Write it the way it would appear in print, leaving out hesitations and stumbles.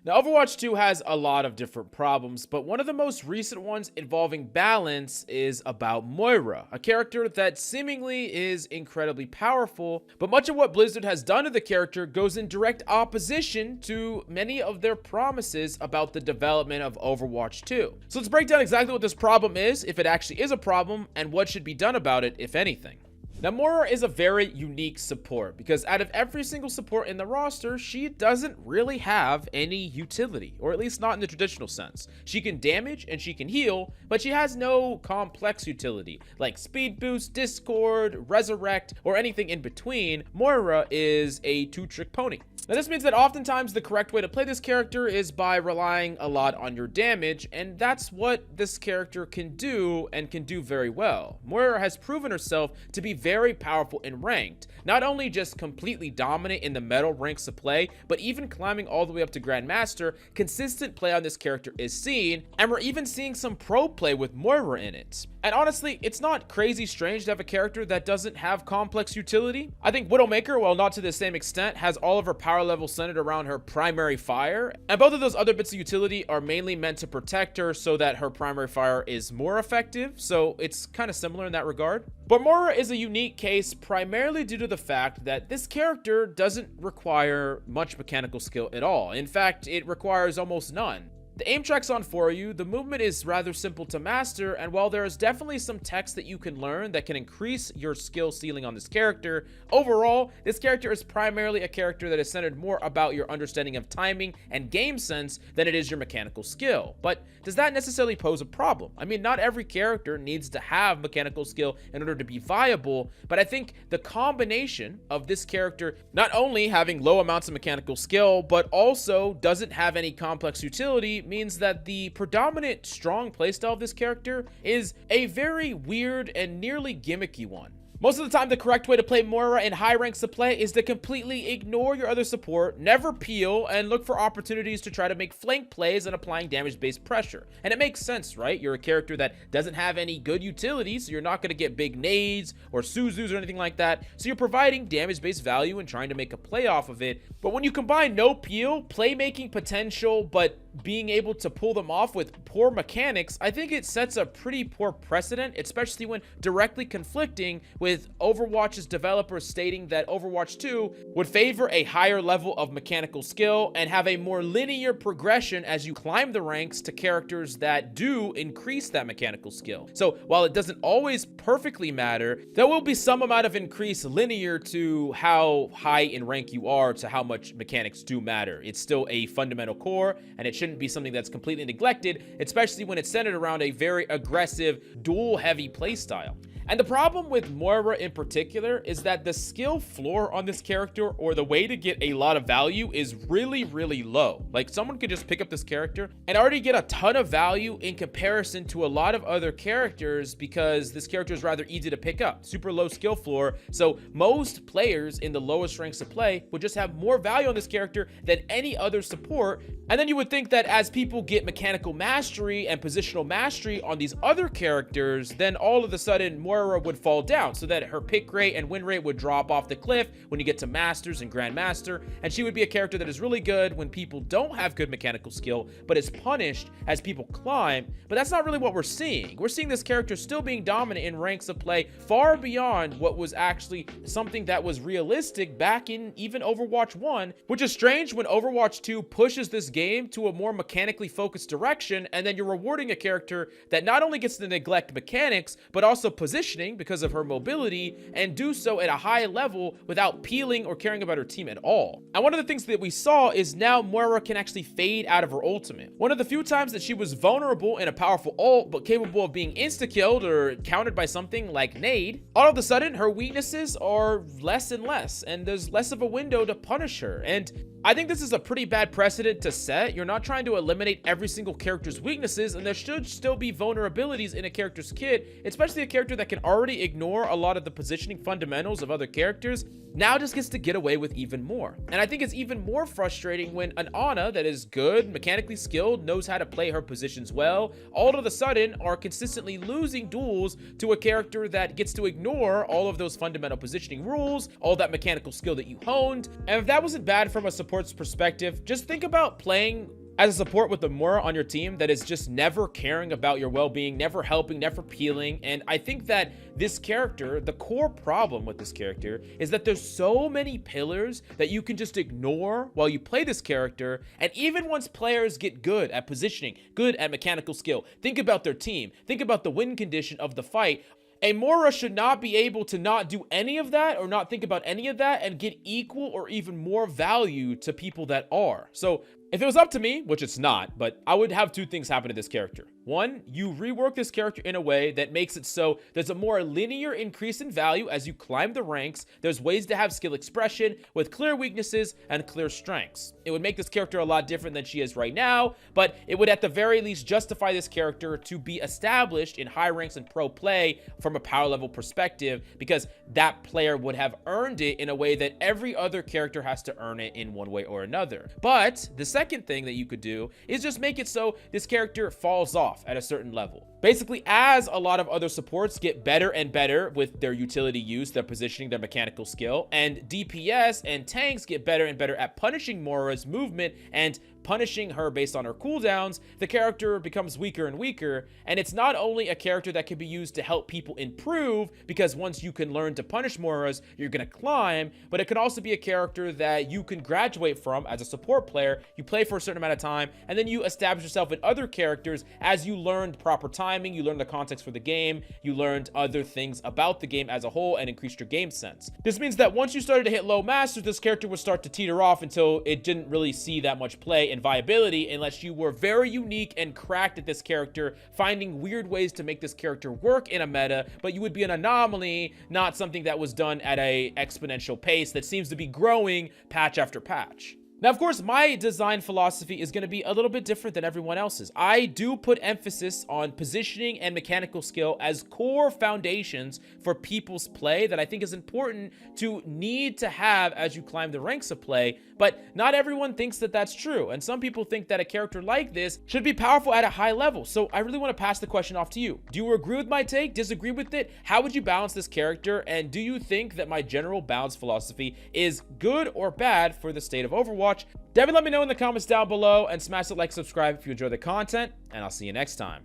Now, Overwatch 2 has a lot of different problems, but one of the most recent ones involving balance is about Moira, a character that seemingly is incredibly powerful, but much of what Blizzard has done to the character goes in direct opposition to many of their promises about the development of Overwatch 2. So let's break down exactly what this problem is, if it actually is a problem, and what should be done about it, if anything. Now, Moira is a very unique support because out of every single support in the roster, she doesn't really have any utility, or at least not in the traditional sense. She can damage and she can heal, but she has no complex utility like speed boost, discord, resurrect, or anything in between. Moira is a two-trick pony. Now, this means that oftentimes the correct way to play this character is by relying a lot on your damage, and that's what this character can do, and can do very well. Moira has proven herself to be very powerful in ranked, not only just completely dominant in the metal ranks of play, but even climbing all the way up to Grandmaster. Consistent play on this character is seen, and we're even seeing some pro play with Moira in it. And honestly, it's not crazy strange to have a character that doesn't have complex utility. I think Widowmaker, while not to the same extent, has all of her power levels centered around her primary fire, and both of those other bits of utility are mainly meant to protect her so that her primary fire is more effective, so it's kind of similar in that regard. But Moira is a unique case primarily due to the fact that this character doesn't require much mechanical skill at all. In fact, it requires almost none. The aim track's on for you, the movement is rather simple to master, and while there is definitely some text that you can learn that can increase your skill ceiling on this character, overall, this character is primarily a character that is centered more about your understanding of timing and game sense than it is your mechanical skill. But does that necessarily pose a problem? I mean, not every character needs to have mechanical skill in order to be viable, but I think the combination of this character not only having low amounts of mechanical skill, but also doesn't have any complex utility means that the predominant strong playstyle of this character is a very weird and nearly gimmicky one. Most of the time, the correct way to play Moira in high ranks of play is to completely ignore your other support, never peel, and look for opportunities to try to make flank plays and applying damage-based pressure. And it makes sense, right? You're a character that doesn't have any good utility, so you're not going to get big nades or Suzus or anything like that, so you're providing damage-based value and trying to make a play off of it. But when you combine no peel, playmaking potential, but being able to pull them off with poor mechanics, I think it sets a pretty poor precedent, especially when directly conflicting with Overwatch's developers stating that Overwatch 2 would favor a higher level of mechanical skill and have a more linear progression as you climb the ranks to characters that do increase that mechanical skill. So while it doesn't always perfectly matter, there will be some amount of increase linear to how high in rank you are to how much mechanics do matter. It's still a fundamental core, and it shouldn't be something that's completely neglected, especially when it's centered around a very aggressive, duel-heavy playstyle. And the problem with Moira in particular is that the skill floor on this character, or the way to get a lot of value, is really, really low. Like, someone could just pick up this character and already get a ton of value in comparison to a lot of other characters because this character is rather easy to pick up. Super low skill floor, so most players in the lowest ranks of play would just have more value on this character than any other support. And then you would think that as people get mechanical mastery and positional mastery on these other characters, then all of a sudden Moira would fall down so that her pick rate and win rate would drop off the cliff when you get to Masters and Grandmaster, and she would be a character that is really good when people don't have good mechanical skill, but is punished as people climb. But that's not really what we're seeing. We're seeing this character still being dominant in ranks of play far beyond what was actually something that was realistic back in even Overwatch 1, which is strange when Overwatch 2 pushes this game to a more mechanically focused direction, and then you're rewarding a character that not only gets to neglect mechanics, but also positioning because of her mobility, and do so at a high level without peeling or caring about her team at all. And one of the things that we saw is now Moira can actually fade out of her ultimate. One of the few times that she was vulnerable in a powerful ult, but capable of being insta-killed or countered by something like nade, all of a sudden her weaknesses are less and less, and there's less of a window to punish her. And I think this is a pretty bad precedent to set. You're not trying to eliminate every single character's weaknesses, and there should still be vulnerabilities in a character's kit, especially a character that can already ignore a lot of the positioning fundamentals of other characters, now just gets to get away with even more. And I think it's even more frustrating when an Ana that is good, mechanically skilled, knows how to play her positions well, all of a sudden are consistently losing duels to a character that gets to ignore all of those fundamental positioning rules, all that mechanical skill that you honed. And if that wasn't bad from a support support's perspective, just think about playing as a support with the Moira on your team that is just never caring about your well-being, never helping, never healing. And I think that this character, the core problem with this character is that there's so many pillars that you can just ignore while you play this character. And even once players get good at positioning, good at mechanical skill, think about their team, think about the win condition of the fight. A Moira should not be able to not do any of that or not think about any of that and get equal or even more value to people that are. So if it was up to me, which it's not, but I would have two things happen to this character. One, you rework this character in a way that makes it so there's a more linear increase in value as you climb the ranks. There's ways to have skill expression with clear weaknesses and clear strengths. It would make this character a lot different than she is right now, but it would at the very least justify this character to be established in high ranks and pro play from a power level perspective, because that player would have earned it in a way that every other character has to earn it in one way or another. But the second thing that you could do is just make it so this character falls off at a certain level. Basically, as a lot of other supports get better and better with their utility use, their positioning, their mechanical skill, and DPS and tanks get better and better at punishing Moira's movement and punishing her based on her cooldowns, the character becomes weaker and weaker. And it's not only a character that can be used to help people improve, because once you can learn to punish Moira's, you're gonna climb, but it can also be a character that you can graduate from as a support player. You play for a certain amount of time, and then you establish yourself in other characters as you learned proper timing, you learned the context for the game, you learned other things about the game as a whole, and increased your game sense. This means that once you started to hit low masters, this character would start to teeter off until it didn't really see that much play and viability unless you were very unique and cracked at this character, finding weird ways to make this character work in a meta, but you would be an anomaly, not something that was done at a exponential pace that seems to be growing patch after patch. Now, of course, my design philosophy is going to be a little bit different than everyone else's. I do put emphasis on positioning and mechanical skill as core foundations for people's play that I think is important to need to have as you climb the ranks of play, but not everyone thinks that that's true. And some people think that a character like this should be powerful at a high level. So I really want to pass the question off to you. Do you agree with my take? Disagree with it? How would you balance this character? And do you think that my general balance philosophy is good or bad for the state of Overwatch? Definitely let me know in the comments down below, and smash the like, subscribe if you enjoy the content, and I'll see you next time.